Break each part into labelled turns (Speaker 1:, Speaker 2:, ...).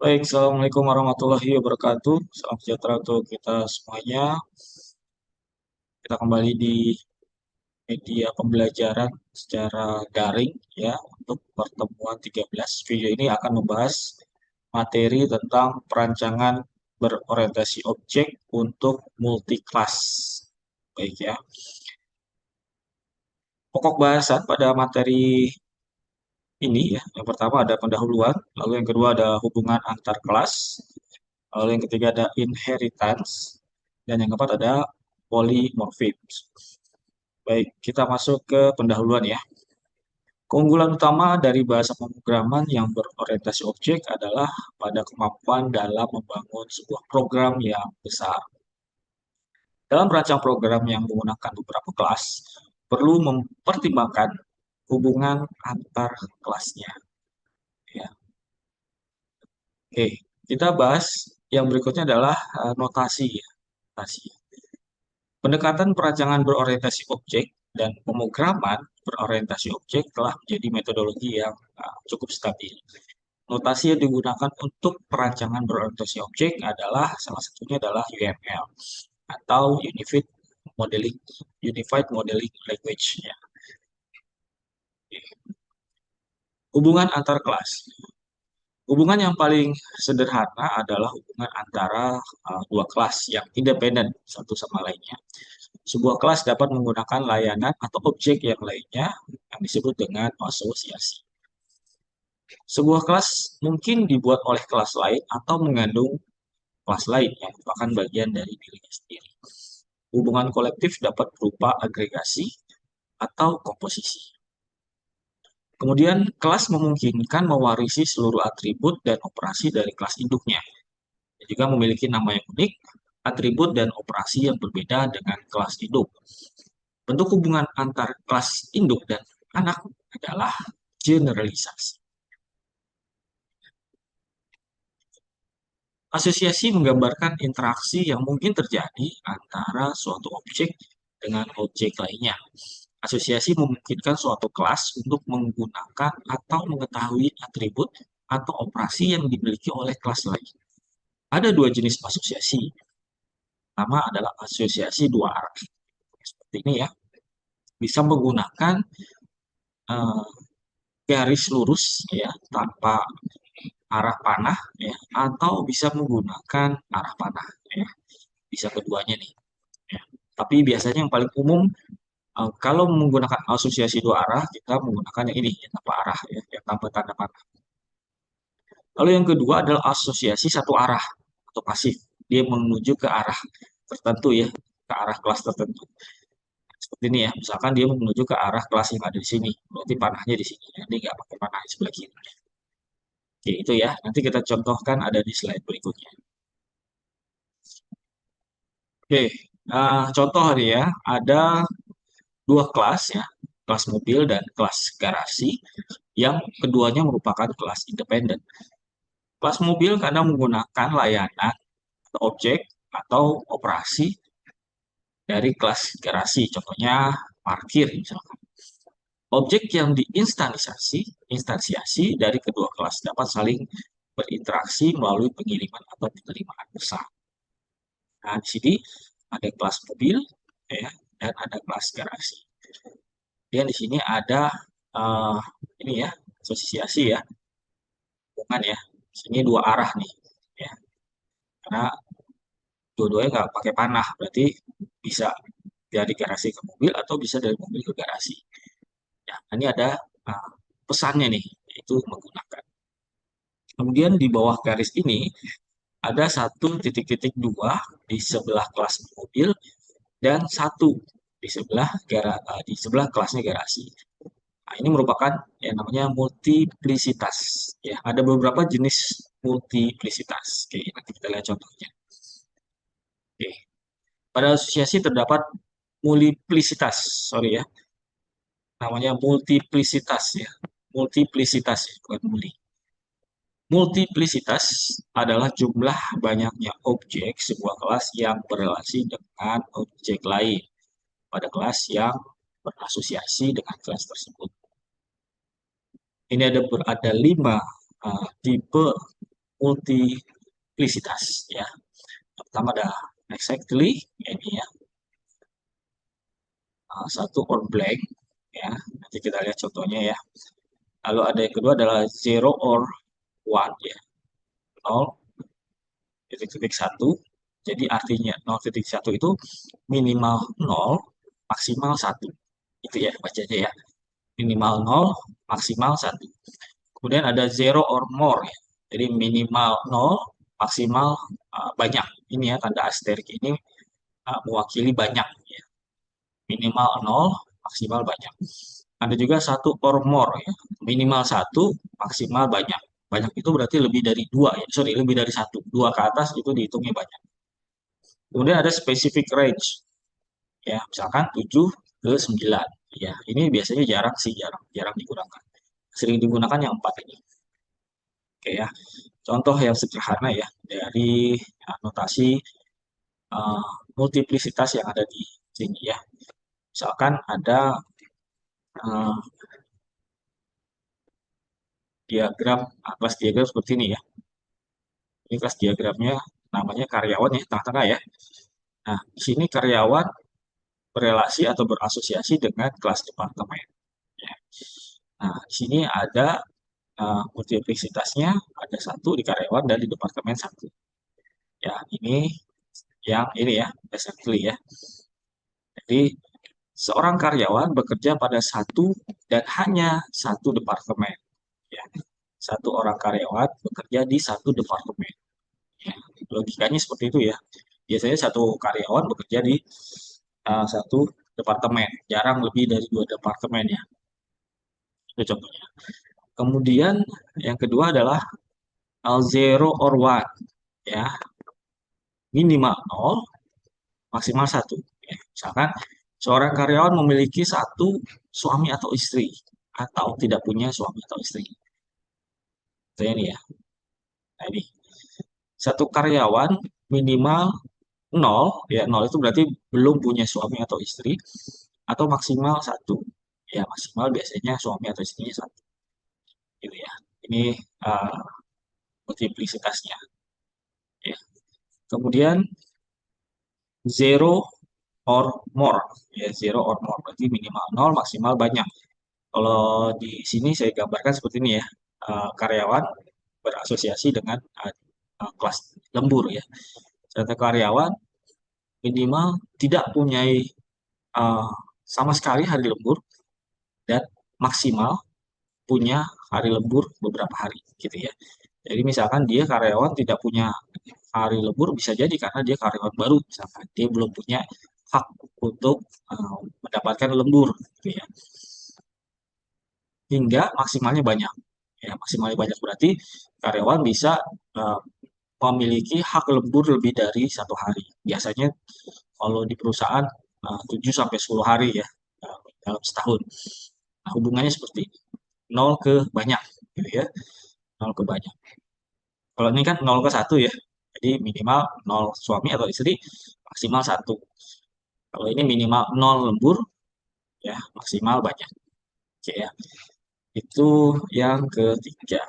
Speaker 1: Baik, Assalamualaikum warahmatullahi wabarakatuh. Salam sejahtera untuk kita semuanya. Kita kembali di media pembelajaran secara daring ya untuk pertemuan 13. Video ini akan membahas materi tentang perancangan berorientasi objek untuk multi-class. Baik ya. Pokok bahasan pada materi ini ya, yang pertama ada pendahuluan, lalu yang kedua ada hubungan antar kelas, lalu yang ketiga ada inheritance, dan yang keempat ada polymorphism. Baik, kita masuk ke pendahuluan ya. Keunggulan utama dari bahasa pemrograman yang berorientasi objek adalah pada kemampuan dalam membangun sebuah program yang besar. Dalam merancang program yang menggunakan beberapa kelas, perlu mempertimbangkan hubungan antar kelasnya. Ya. Oke, kita bahas yang berikutnya adalah notasi ya. Notasi. Pendekatan perancangan berorientasi objek dan pemrograman berorientasi objek telah menjadi metodologi yang cukup stabil. Notasi yang digunakan untuk perancangan berorientasi objek adalah salah satunya adalah UML atau Unified Modeling Language. Ya. Hubungan antar kelas. Hubungan yang paling sederhana adalah hubungan antara dua kelas yang independen satu sama lainnya. Sebuah kelas dapat menggunakan layanan atau objek yang lainnya yang disebut dengan asosiasi. Sebuah kelas mungkin dibuat oleh kelas lain atau mengandung kelas lain yang merupakan bagian dari dirinya sendiri. Hubungan kolektif dapat berupa agregasi atau komposisi. Kemudian, kelas memungkinkan mewarisi seluruh atribut dan operasi dari kelas induknya. Dan juga memiliki nama yang unik, atribut dan operasi yang berbeda dengan kelas induk. Bentuk hubungan antar kelas induk dan anak adalah generalisasi. Asosiasi menggambarkan interaksi yang mungkin terjadi antara suatu objek dengan objek lainnya. Asosiasi memungkinkan suatu kelas untuk menggunakan atau mengetahui atribut atau operasi yang dimiliki oleh kelas lain. Ada dua jenis asosiasi. Pertama adalah asosiasi dua arah. Seperti ini ya. Bisa menggunakan uh, garis lurus ya tanpa arah panah ya atau bisa menggunakan arah panah ya. Bisa keduanya nih ya. Tapi biasanya yang paling umum kalau menggunakan asosiasi dua arah kita menggunakan yang ini ya, tanpa arah ya, yang tanpa tanda panah. Lalu yang kedua adalah asosiasi satu arah atau pasif. Dia menuju ke arah tertentu ya, ke arah kelas tertentu. Seperti ini ya, misalkan dia menuju ke arah kelas yang ada di sini, berarti panahnya di sini. Ini nggak pakai panah di sebelah kiri. Oke, itu ya. Nanti kita contohkan ada di slide berikutnya. Oke, contoh nih ya, ada dua kelas ya, kelas mobil dan kelas garasi, yang keduanya merupakan kelas independen. Kelas mobil kadang menggunakan layanan atau objek atau operasi dari kelas garasi, contohnya parkir misalkan. Objek yang instansiasi dari kedua kelas dapat saling berinteraksi melalui pengiriman atau penerimaan pesan. Nah, di sini ada kelas mobil ya, dan ada kelas garasi. Dan di sini ada uh, ini ya, asosiasi ya, hubungan ya. Di sini dua arah nih ya. Karena dua-duanya nggak pakai panah, berarti bisa dari garasi ke mobil atau bisa dari mobil ke garasi. Ya, ini ada uh, pesannya nih, yaitu menggunakan. Kemudian di bawah garis ini ada satu titik-titik dua di sebelah kelas mobil dan satu di sebelah kelasnya garasi. Nah, ini merupakan yang namanya multiplisitas. Ya, ada beberapa jenis multiplisitas. Oke, nanti kita lihat contohnya. Oke, pada asosiasi terdapat multiplisitas, sorry ya, namanya multiplisitas ya, multiplisitas ya, bukan muli. Multiplisitas adalah jumlah banyaknya objek sebuah kelas yang berrelasi dengan objek lain pada kelas yang berasosiasi dengan kelas tersebut. Ini ada lima tipe multiplicitas ya. Yang pertama ada exactly ini ya, satu or blank ya. Nanti kita lihat contohnya ya. Lalu ada yang kedua adalah zero or one ya, 0,1. Jadi artinya 0,1 itu minimal 0, maksimal 1. Itu ya bacanya ya. Minimal 0, maksimal 1. Kemudian ada zero or more ya. Jadi minimal 0, maksimal banyak. Ini ya tanda asterik ini mewakili banyak ya. Minimal 0, maksimal banyak. Ada juga satu or more ya. Minimal 1, maksimal banyak. Banyak itu berarti lebih dari 2 ya. Sorry, lebih dari 1. 2 ke atas itu dihitungnya banyak. Kemudian ada specific range ya, misalkan 7 ke 9. Ya, ini biasanya jarang sih, jarang digunakan. Sering digunakan yang 4 ini. Oke ya. Contoh yang sederhana ya dari notasi uh, multiplicitas yang ada di sini ya. Misalkan ada uh, diagram, kelas diagram seperti ini ya. Ini kelas diagramnya namanya karyawan ya, tengah-tengah ya. Nah, di sini karyawan berelasi atau berasosiasi dengan kelas departemen. Ya. Nah, di sini ada multiplicitasnya, ada satu di karyawan dan di departemen satu. Ya, ini yang ini ya, basically ya. Jadi, seorang karyawan bekerja pada satu dan hanya satu departemen. Ya. Satu orang karyawan bekerja di satu departemen. Ya. Logikanya seperti itu ya. Biasanya satu karyawan bekerja di satu departemen. Jarang lebih dari 2 departemen ya. Itu contohnya. Kemudian yang kedua adalah zero or one. Ya. Minimal 0, maksimal 1. Ya. Misalkan seorang karyawan memiliki satu suami atau istri atau tidak punya suami atau istri. Itu ini ya. Nah, ini satu karyawan minimal 0, ya 0 itu berarti belum punya suami atau istri, atau maksimal 1. Ya maksimal biasanya suami atau istrinya 1. Gitu ya. Ini uh, multiplicitasnya. Ya. Kemudian zero or more. Ya, zero or more berarti minimal 0, maksimal banyak. Kalau di sini saya gambarkan seperti ini ya. Karyawan berasosiasi dengan kelas lembur ya. Satu karyawan minimal tidak punya sama sekali hari lembur dan maksimal punya hari lembur beberapa hari gitu ya. Jadi misalkan dia karyawan tidak punya hari lembur bisa jadi karena dia karyawan baru misalkan dia belum punya hak untuk mendapatkan lembur gitu ya. Hingga maksimalnya banyak. Ya, maksimalnya banyak berarti karyawan bisa uh, memiliki hak lembur lebih dari 1 hari. Biasanya kalau di perusahaan 7 sampai 10 hari ya dalam setahun. Nah, hubungannya seperti ini. 0 ke banyak gitu ya. 0 ke banyak. Kalau ini kan 0 ke 1 ya. Jadi minimal 0 suami atau istri, maksimal 1. Kalau ini minimal 0 lembur, ya maksimal banyak. Oke ya. Itu yang ketiga.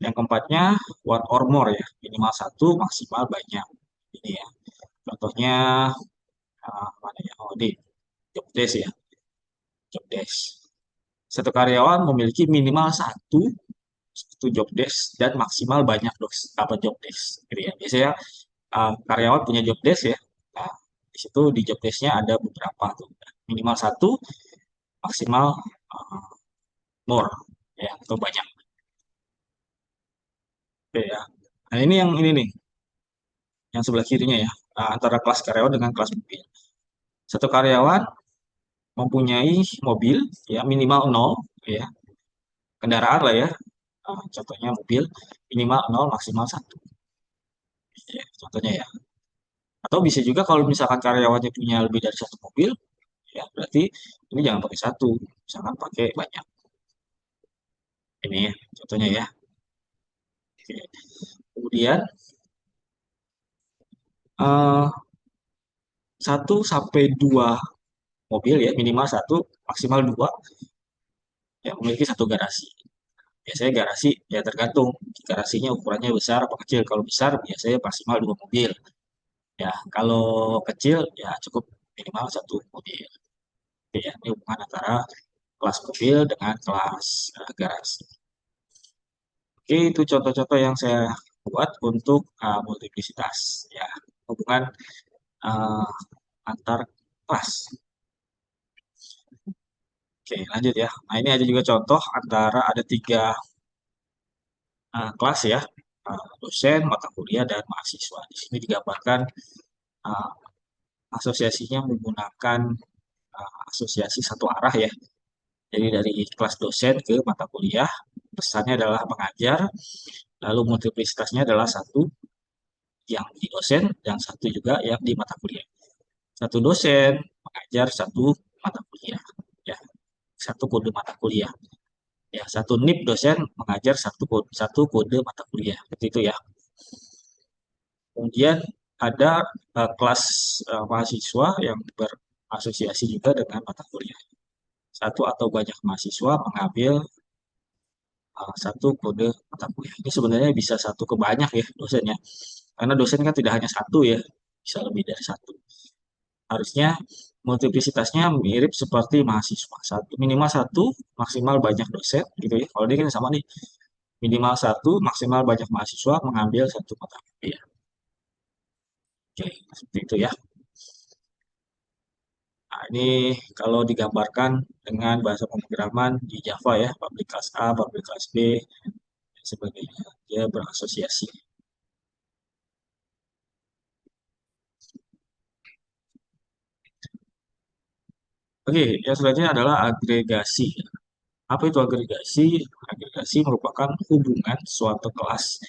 Speaker 1: Yang keempatnya, one or more ya. Minimal 1, maksimal banyak. Ini ya. Contohnya, mana ya? Oh, di job desk ya. Job desk. Satu karyawan memiliki minimal satu job desk dan maksimal banyak apa job desk. Gitu ya. Biasanya karyawan punya job desk ya. Nah, di situ di job desk-nya ada beberapa tuh. Minimal satu, maksimal uh, more ya atau banyak. Oke ya. Nah, ini yang ini nih, yang sebelah kirinya ya. Antara kelas karyawan dengan kelas mobil. Satu karyawan mempunyai mobil ya minimal 0 ya. Kendaraan lah ya. Contohnya mobil minimal 0, maksimal 1. Ya, contohnya ya. Atau bisa juga kalau misalkan karyawannya punya lebih dari satu mobil, ya berarti ini jangan pakai satu, misalkan pakai banyak. Ini ya, contohnya ya. Oke. Kemudian 1 sampai 2 mobil ya, minimal 1, maksimal 2, ya memiliki satu garasi. Biasanya garasi ya tergantung garasinya ukurannya besar apa kecil. Kalau besar biasanya maksimal 2 mobil. Ya, kalau kecil ya cukup minimal 1 mobil. Oke, ya, ini hubungan antara kelas mobil dengan kelas garasi. Oke, itu contoh-contoh yang saya buat untuk multiplicitas. Ya, hubungan uh, antar kelas. Oke, lanjut ya. Nah, ini ada juga contoh antara ada 3 kelas ya, dosen, mata kuliah, dan mahasiswa. Di sini digambarkan uh, asosiasinya menggunakan asosiasi satu arah ya. Jadi dari kelas dosen ke mata kuliah, pesannya adalah mengajar, lalu multiplicitasnya adalah satu yang di dosen dan satu juga yang di mata kuliah. Satu dosen mengajar satu mata kuliah, ya, satu kode mata kuliah. Ya, satu NIP dosen mengajar satu kode mata kuliah. Seperti itu ya. Kemudian ada kelas mahasiswa yang berasosiasi juga dengan mata kuliah. Satu atau banyak mahasiswa mengambil satu kode mata kuliah. Ini sebenarnya bisa satu ke banyak ya dosennya. Karena dosen kan tidak hanya satu ya, bisa lebih dari satu. Harusnya multiplicitasnya mirip seperti mahasiswa. Satu, minimal satu, maksimal banyak dosen gitu ya. Kalau dia kan sama nih, minimal satu, maksimal banyak mahasiswa mengambil satu mata kuliah. Oke, seperti itu ya. Nah, ini kalau digambarkan dengan bahasa pemrograman di Java ya, public class A, public class B, dan sebagainya. Dia berasosiasi. Oke, yang selanjutnya adalah agregasi. Apa itu agregasi? Agregasi merupakan hubungan suatu kelas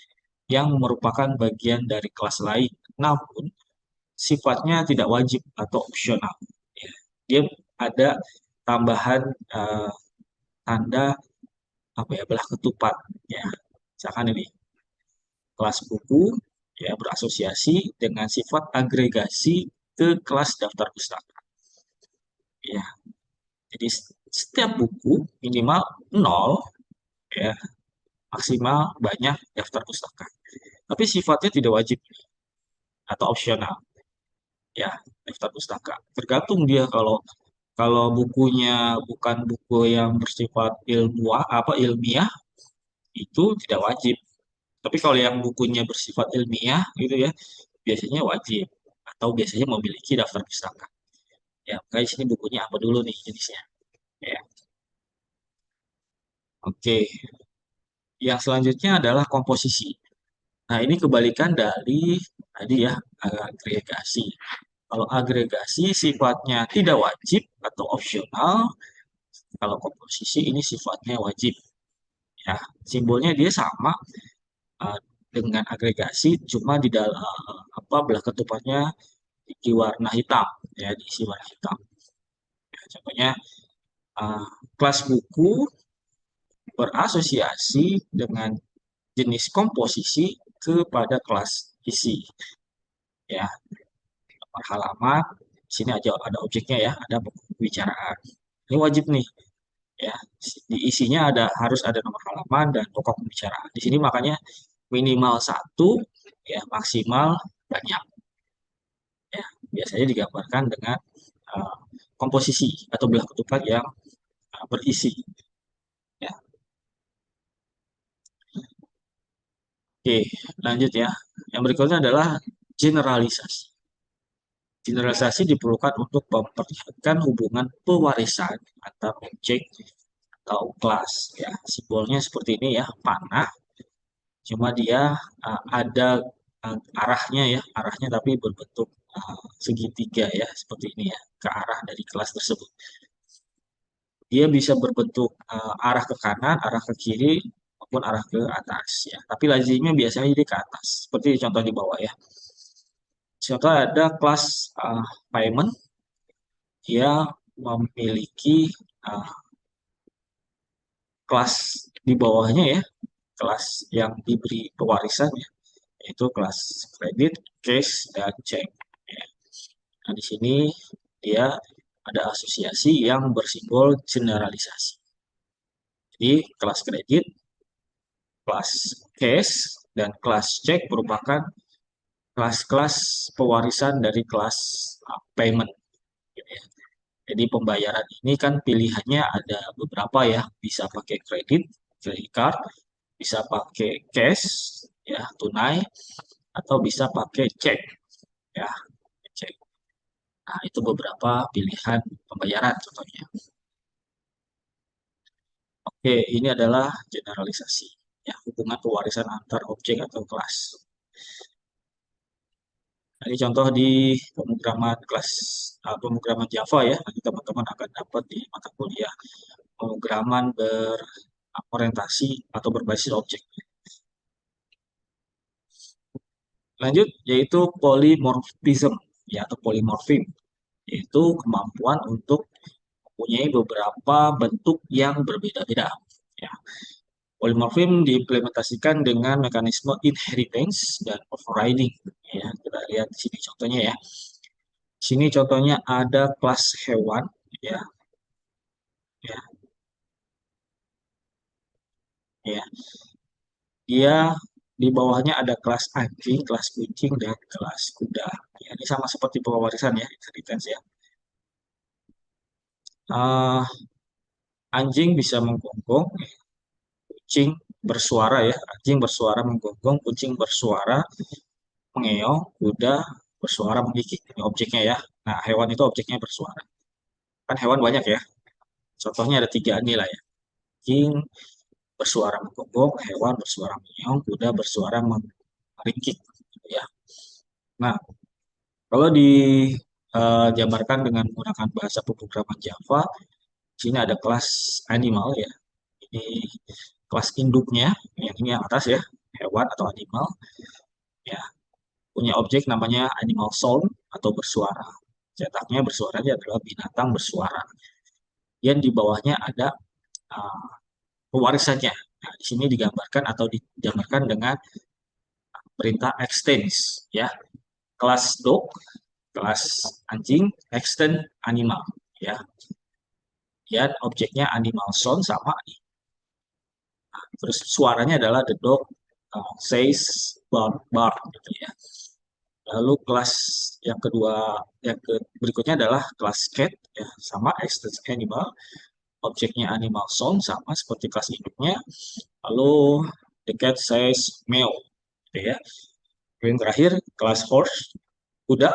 Speaker 1: yang merupakan bagian dari kelas lain, namun sifatnya tidak wajib atau opsional. Ya, dia ada tambahan eh, tanda apa ya belah ketupat. Ya, misalkan ini kelas buku ya berasosiasi dengan sifat agregasi ke kelas daftar pustaka. Ya, jadi setiap buku minimal 0 ya maksimal banyak daftar pustaka. Tapi sifatnya tidak wajib atau opsional ya daftar pustaka. Tergantung dia kalau kalau bukunya bukan buku yang bersifat ilmiah itu tidak wajib. Tapi kalau yang bukunya bersifat ilmiah gitu ya biasanya wajib atau biasanya memiliki daftar pustaka. Ya, guys, ini bukunya apa dulu nih jenisnya? Ya, oke. Yang selanjutnya adalah komposisi. Nah, ini kebalikan dari tadi ya agregasi. Kalau agregasi sifatnya tidak wajib atau opsional, kalau komposisi ini sifatnya wajib. Ya, simbolnya dia sama uh, dengan agregasi, cuma di dalam apa belah ketupatnya di warna hitam, ya diisi warna hitam. Ya, contohnya uh, kelas buku berasosiasi dengan jenis komposisi kepada kelas isi. Ya, nomor halaman, sini aja ada objeknya ya, ada pembicaraan. Ini wajib nih, ya. Di isinya harus ada nomor halaman dan pokok pembicaraan. Di sini makanya minimal satu, ya maksimal banyak. Ya, biasanya digambarkan dengan uh, komposisi atau belah ketupat yang berisi. Ya. Oke, lanjut ya. Yang berikutnya adalah generalisasi. Generalisasi diperlukan untuk memperlihatkan hubungan pewarisan antar objek atau kelas. Ya, simbolnya seperti ini ya, panah. Cuma dia ada arahnya ya, arahnya tapi berbentuk segitiga ya, seperti ini ya, ke arah dari kelas tersebut. Dia bisa berbentuk arah ke kanan, arah ke kiri, maupun arah ke atas ya. Tapi lazimnya biasanya jadi ke atas, seperti contoh di bawah ya. Contoh ada kelas payment, dia memiliki uh, kelas di bawahnya ya, kelas yang diberi pewarisan ya, yaitu kelas kredit, cash, dan check. Ya. Nah, di sini dia ada asosiasi yang bersimbol generalisasi. Jadi kelas kredit Kelas case dan kelas check merupakan kelas-kelas pewarisan dari kelas payment, gitu ya. Jadi pembayaran ini kan pilihannya ada beberapa ya, bisa pakai kredit, credit card, bisa pakai cash, ya tunai, atau bisa pakai cek, ya cek. Nah, itu beberapa pilihan pembayaran contohnya. Oke, ini adalah generalisasi, ya hubungan pewarisan antar objek atau kelas. Nah, ini contoh di pemrograman kelas pemrograman Java ya. Nanti teman-teman akan dapat di mata kuliah pemrograman berorientasi atau berbasis objek. Lanjut, yaitu polymorphism ya atau polymorphism, yaitu kemampuan untuk mempunyai beberapa bentuk yang berbeda-beda. Ya. Polymorphism diimplementasikan dengan mekanisme inheritance dan overriding. Ya, kita lihat di sini contohnya ya. Sini contohnya ada kelas hewan, ya, ya, ya. Dia di bawahnya ada kelas anjing, kelas kucing, dan kelas kuda. Ya, ini sama seperti pewarisan ya, inheritance ya. Uh, Anjing bisa menggonggong, kucing bersuara ya, anjing bersuara menggonggong, kucing bersuara mengeong, kuda bersuara menggigit. Ini objeknya ya. Nah, hewan itu objeknya bersuara. Kan hewan banyak ya. Contohnya ada tiga ini lah ya. Anjing bersuara menggonggong, hewan bersuara mengeong, kuda bersuara meringkik. Gitu ya. Nah, kalau dijabarkan dengan menggunakan bahasa pemrograman Java, di sini ada kelas animal ya. Ini kelas induknya, yang ini yang atas ya, hewan atau animal. Ya, punya objek namanya animal sound atau bersuara. Cetaknya bersuaranya adalah binatang bersuara. Yang di bawahnya ada uh, pewarisannya. Nah, di sini digambarkan atau digambarkan dengan perintah extends ya. Kelas dog, kelas anjing, extend animal ya. Dan objeknya animal sound sama nih. Terus suaranya adalah the dog says bark bark gitu ya. Lalu kelas yang kedua, berikutnya adalah kelas cat, ya sama extend animal, objeknya animal sound sama seperti kelas induknya. Lalu the cat says meow, gitu ya. Yang terakhir kelas horse, kuda,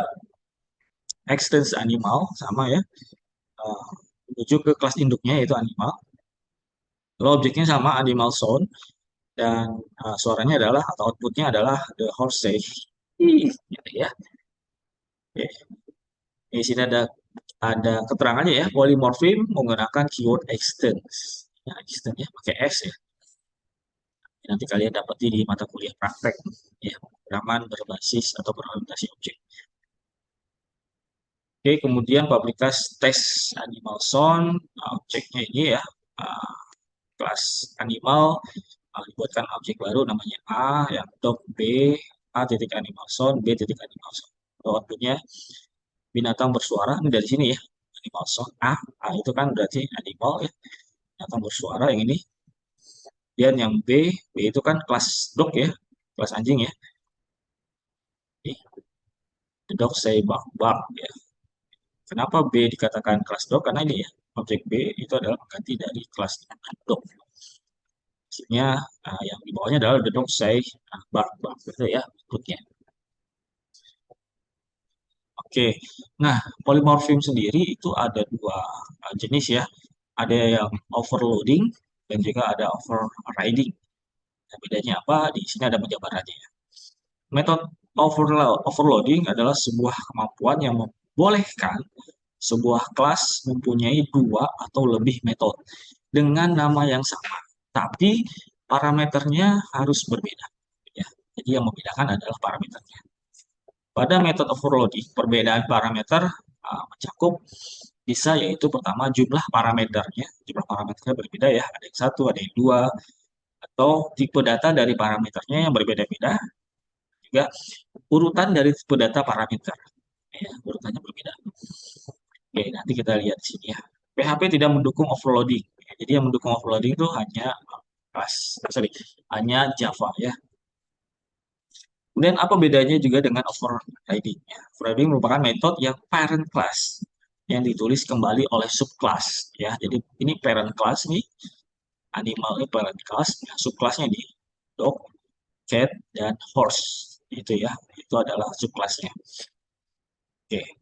Speaker 1: extends animal sama ya. Uh, Menuju ke kelas induknya yaitu animal. Lalu objeknya sama animal sound dan suaranya adalah atau outputnya adalah the horse says, gitu ya. Oke. Di sini ada keterangannya ya, polymorphism menggunakan keyword extends. Ya, extend ya, pakai S ya. Nanti kalian dapat di mata kuliah praktek ya, pemrograman berbasis atau berorientasi objek. Oke, kemudian publikas tes animal sound, objeknya ini ya, uh, kelas animal, dibuatkan objek baru namanya A, yang dog B, A titik animal sound, B titik animal sound. Outputnya binatang bersuara, ini dari sini ya, animal sound A itu kan berarti animal ya, binatang bersuara yang ini. Dan yang B itu kan kelas dog ya, kelas anjing ya. The dog say bark bark ya. Kenapa B dikatakan kelas dog? Karena ini ya, objek B itu adalah pengganti dari kelas dog. Maksudnya yang di bawahnya adalah the dog say bark bark gitu ya bentuknya. Oke, nah polymorphism sendiri itu ada dua jenis ya. Ada yang overloading dan juga ada overriding. Nah, bedanya apa? Di sini ada penjabarannya. Metode overloading adalah sebuah kemampuan yang membolehkan sebuah kelas mempunyai dua atau lebih metode dengan nama yang sama, tapi parameternya harus berbeda. Ya. Jadi yang membedakan adalah parameternya. Pada metode overloading, perbedaan parameter mencakup bisa yaitu pertama jumlah parameternya, jumlah parameternya berbeda ya, ada yang satu, ada yang dua, atau tipe data dari parameternya yang berbeda-beda, juga urutan dari tipe data parameter. Ya, urutannya berbeda. Oke, nanti kita lihat di sini ya. PHP tidak mendukung overloading. Ya, jadi yang mendukung overloading itu hanya class. Sorry, hanya Java ya. Kemudian apa bedanya juga dengan overriding? Ya, overriding merupakan metode yang parent class yang ditulis kembali oleh subclass ya. Jadi ini parent class nih, animal ini parent class, nah, subclassnya di dog, cat, dan horse itu ya. Itu adalah subclassnya. Oke.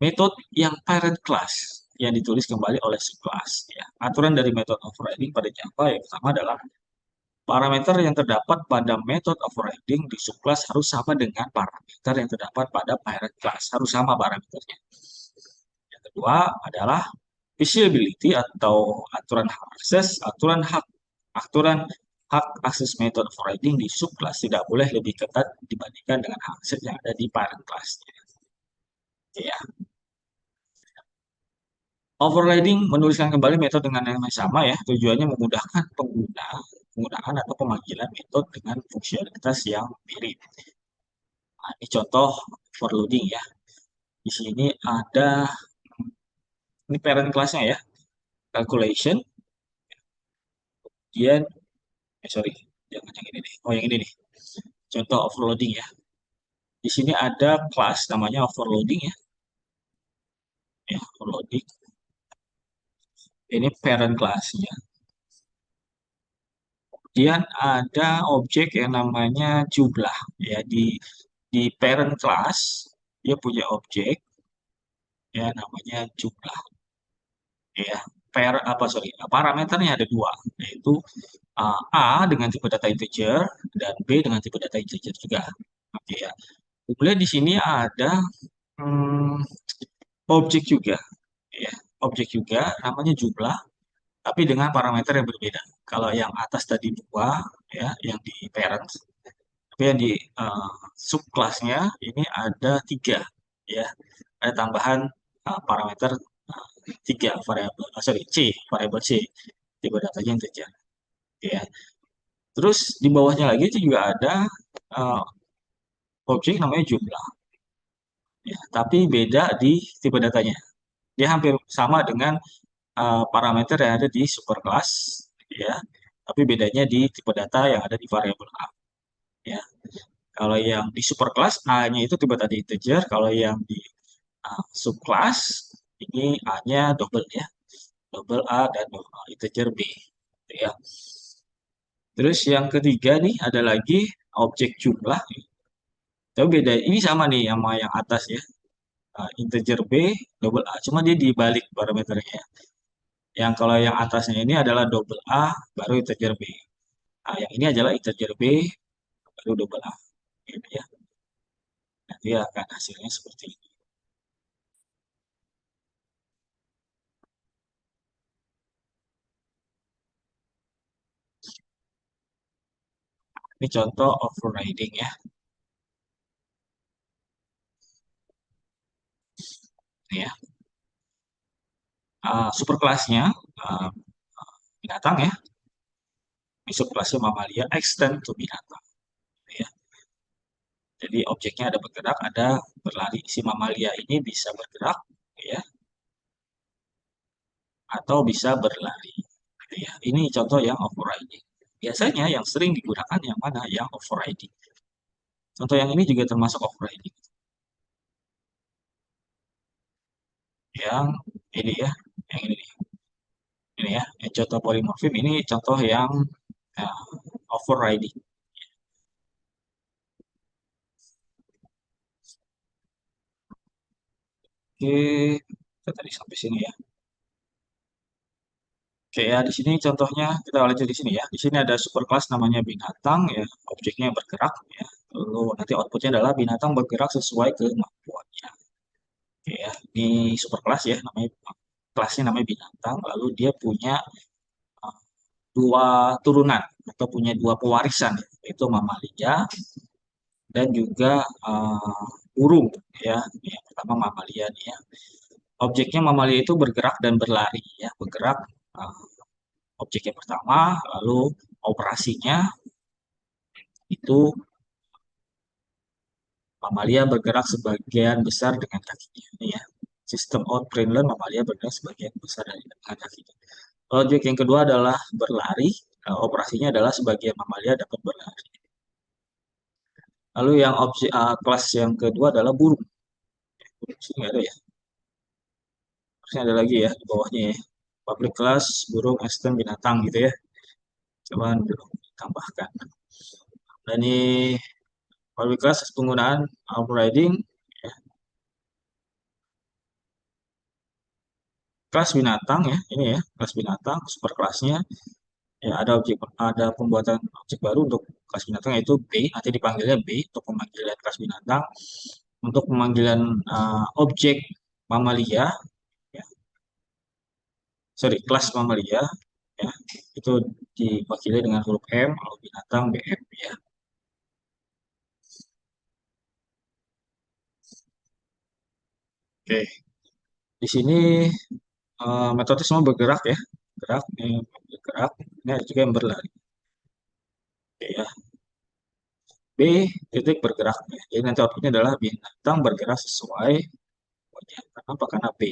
Speaker 1: Metode yang parent class yang ditulis kembali oleh subclass ya. Aturan dari metode overriding pada Java yang pertama adalah parameter yang terdapat pada metode overriding di subclass harus sama dengan parameter yang terdapat pada parent class. Harus sama parameternya. Yang kedua adalah visibility atau aturan hak akses method overriding di subclass tidak boleh lebih ketat dibandingkan dengan hak akses yang ada di parent class. Ya. Overriding menuliskan kembali metode dengan yang sama ya, tujuannya memudahkan penggunaan atau pemanggilan metode dengan fungsionalitas yang mirip. Nah, ini contoh overloading ya. Di sini ada ini parent class-nya ya, calculation, kemudian sorry, jangan yang ini nih. Oh, yang ini nih. Contoh overloading ya. Di sini ada kelas namanya overloading ya. Ya, overloading. Ini parent class-nya. Kemudian ada objek yang namanya jumlah ya di parent class dia punya objek ya namanya jumlah ya parameternya ada dua yaitu A dengan tipe data integer dan B dengan tipe data integer juga. Oke ya. Kemudian di sini ada hmm, objek juga ya objek juga namanya jumlah tapi dengan parameter yang berbeda. Kalau yang atas tadi dua ya yang di parent. Tapi yang di subclassnya ini ada tiga, ya. Ada tambahan parameter tiga variabel, sorry variabel C, tipe datanya integer, ya. Terus di bawahnya lagi itu juga ada uh, objek namanya jumlah, ya. Tapi beda di tipe datanya. Dia hampir sama dengan parameter yang ada di superclass, ya. Tapi bedanya di tipe data yang ada di variabel A, ya. Kalau yang di superclass A-nya itu tipe data integer, kalau yang di subclass ini A-nya double ya, double A dan integer B, gitu ya. Terus yang ketiga nih ada lagi objek jumlah, tapi beda. Ini sama nih sama yang atas ya, integer B, double A, cuma dia dibalik parameternya. Yang kalau yang atasnya ini adalah double A baru integer B. Nah, yang ini adalah integer B baru double A, gitu ya. Nanti akan hasilnya seperti ini. Ini contoh overriding ya. Ini ya. Superkelasnya binatang ya. Ini subkelasnya mamalia extend to binatang. Ya. Jadi objeknya ada bergerak, ada berlari. Si mamalia ini bisa bergerak, ya, atau bisa berlari. Gitu ya. Ini contoh yang overriding. Biasanya yang sering digunakan yang mana? Yang overriding. Contoh yang ini juga termasuk overriding. Yang ini ya, yang ini nih. Ini ya, yang contoh polymorphism ini contoh yang overriding. Oke, kita tadi sampai sini ya. Oke ya, di sini contohnya kita lanjut di sini ya. Di sini ada superclass namanya binatang ya, objeknya bergerak ya. Lalu nanti outputnya adalah binatang bergerak sesuai kemampuannya. Oke ya, ini superclass ya, namanya kelasnya namanya binatang. Lalu dia punya uh, dua turunan atau punya dua pewarisan, yaitu mamalia dan juga burung ya. Yang pertama mamalia nih ya. Objeknya mamalia itu bergerak dan berlari ya, bergerak uh, objek yang pertama, lalu operasinya itu mamalia bergerak sebagian besar dengan kakinya. Ini ya, sistem outbrainland mamalia bergerak sebagian besar dengan kakinya. Objek yang kedua adalah berlari. operasinya adalah sebagian mamalia dapat berlari. Lalu yang kelas yang kedua adalah burung. Burung sini nggak ada ya. Harusnya ada lagi ya di bawahnya ya. Public class, burung, extend, binatang gitu ya. Cuman belum ditambahkan. Dan ini public class penggunaan overriding ya. Kelas binatang ya, ini ya, kelas binatang, super kelasnya ya ada pembuatan objek baru untuk kelas binatang yaitu B, nanti dipanggilnya B untuk pemanggilan kelas binatang. Untuk pemanggilan objek mamalia ya, sorry, kelas mamalia ya, itu diwakili dengan huruf M, lalu binatang BM ya. Oke, di sini metode semua bergerak ya, gerak, ini bergerak, ini ada juga yang berlari. Oke, ya. B titik bergerak ya. Jadi nanti outputnya adalah binatang bergerak sesuai pokoknya. Kenapa? Karena B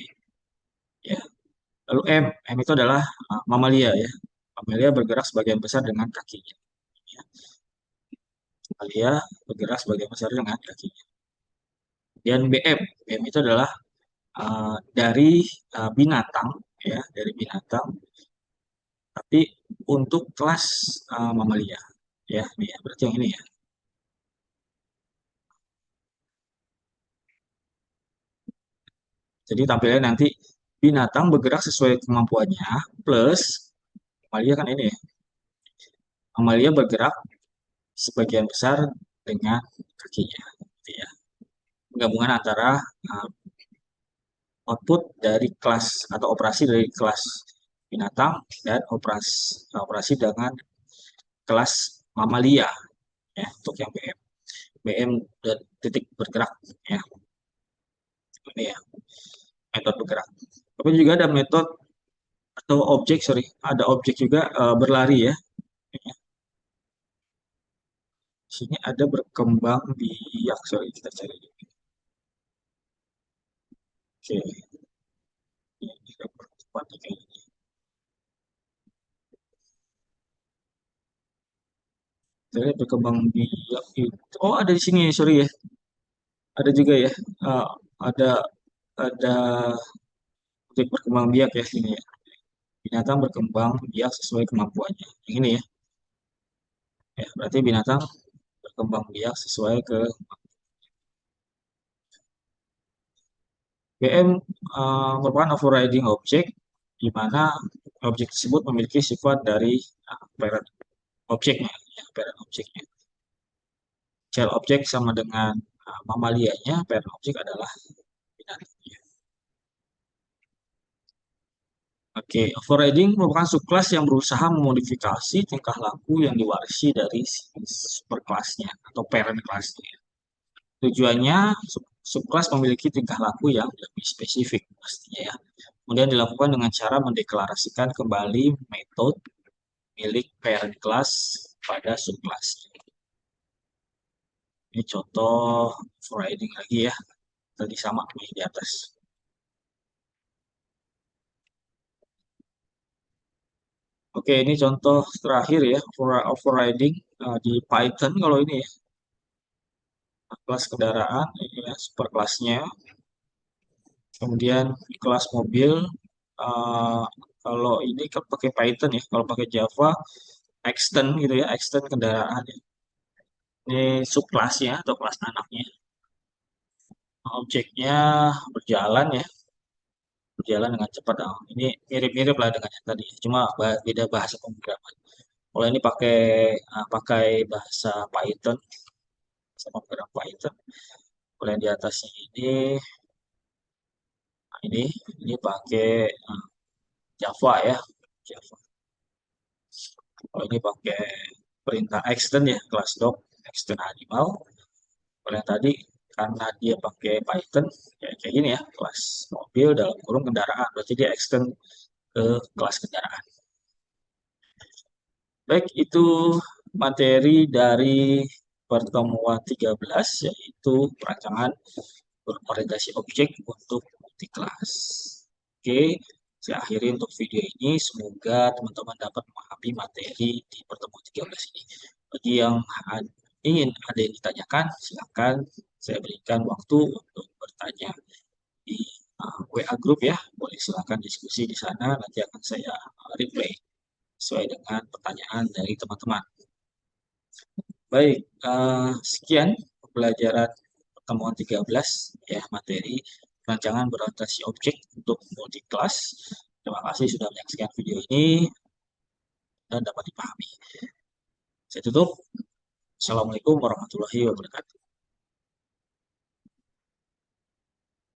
Speaker 1: ya. Lalu M itu adalah mamalia ya. Mamalia bergerak sebagian besar dengan kakinya. Ya. Mamalia bergerak sebagian besar dengan kakinya. Dan BM itu adalah dari binatang ya, dari binatang, tapi untuk kelas mamalia ya, ini ya, berarti yang ini ya. Jadi tampilnya nanti binatang bergerak sesuai kemampuannya plus mamalia kan ini ya. Mamalia bergerak sebagian besar dengan kakinya. Gitu ya. Gabungan antara uh, output dari kelas atau operasi dari kelas binatang dan operasi dengan kelas mamalia ya untuk yang BM. BM dan titik bergerak ya. Ini ya metode bergerak. Tapi juga ada metode atau objek, sorry, ada objek juga berlari ya. Di sini ada berkembang biak, sorry kita cari. Oke, ini kita percepat kayak Saya berkembang biak itu. Oh, ada di sini, sorry ya. Ada juga ya. Eh, ada titik berkembang biak ya ini ya. Binatang berkembang biak sesuai kemampuannya. Yang ini ya. Ya, berarti binatang berkembang biak sesuai ke BM merupakan overriding object di mana objek tersebut memiliki sifat dari parent objeknya, ya, parent objeknya. Child objek sama dengan mamalianya, parent objek adalah binatang. Oke, overriding merupakan subclass yang berusaha memodifikasi tingkah laku yang diwarisi dari superclassnya atau parent classnya. Tujuannya, subclass memiliki tingkah laku yang lebih spesifik pastinya ya. Kemudian dilakukan dengan cara mendeklarasikan kembali metode milik parent class pada subclass. Ini contoh overriding lagi ya. Tadi sama nih di atas. Oke, ini contoh terakhir ya, overriding di Python kalau ini ya. Kelas kendaraan, ini ya, super kelasnya. Kemudian kelas mobil, eh, kalau ini kan pakai Python ya, kalau pakai Java, extend gitu ya, extend kendaraan ya. Ini subkelasnya atau kelas anaknya. Objeknya berjalan ya, berjalan dengan cepat. Oh, ini mirip-mirip lah dengan yang tadi, cuma beda bahasa pemrograman. Kalau ini pakai bahasa Python, sama pemrograman Python. Kalau yang di atasnya ini ini pakai Java ya, Java. Kalau ini pakai perintah extend ya, kelas doc extend animal. Kalau yang tadi karena dia pakai Python, ya kayak gini ya, kelas mobil dalam kurung kendaraan, berarti dia extend ke kelas kendaraan. Baik, itu materi dari pertemuan 13, yaitu perancangan berorientasi objek untuk multi kelas. Oke, saya akhiri untuk video ini. Semoga teman-teman dapat memahami melengkapi materi di pertemuan 13 ini. Bagi yang ingin ada yang ditanyakan, silakan saya berikan waktu untuk bertanya di WA grup ya. Boleh silakan diskusi di sana, nanti akan saya reply sesuai dengan pertanyaan dari teman-teman. Baik, sekian pembelajaran pertemuan 13 ya, materi rancangan berorientasi objek untuk multi kelas. Terima kasih sudah menyaksikan video ini dan dapat dipahami. Saya tutup. Assalamualaikum warahmatullahi wabarakatuh.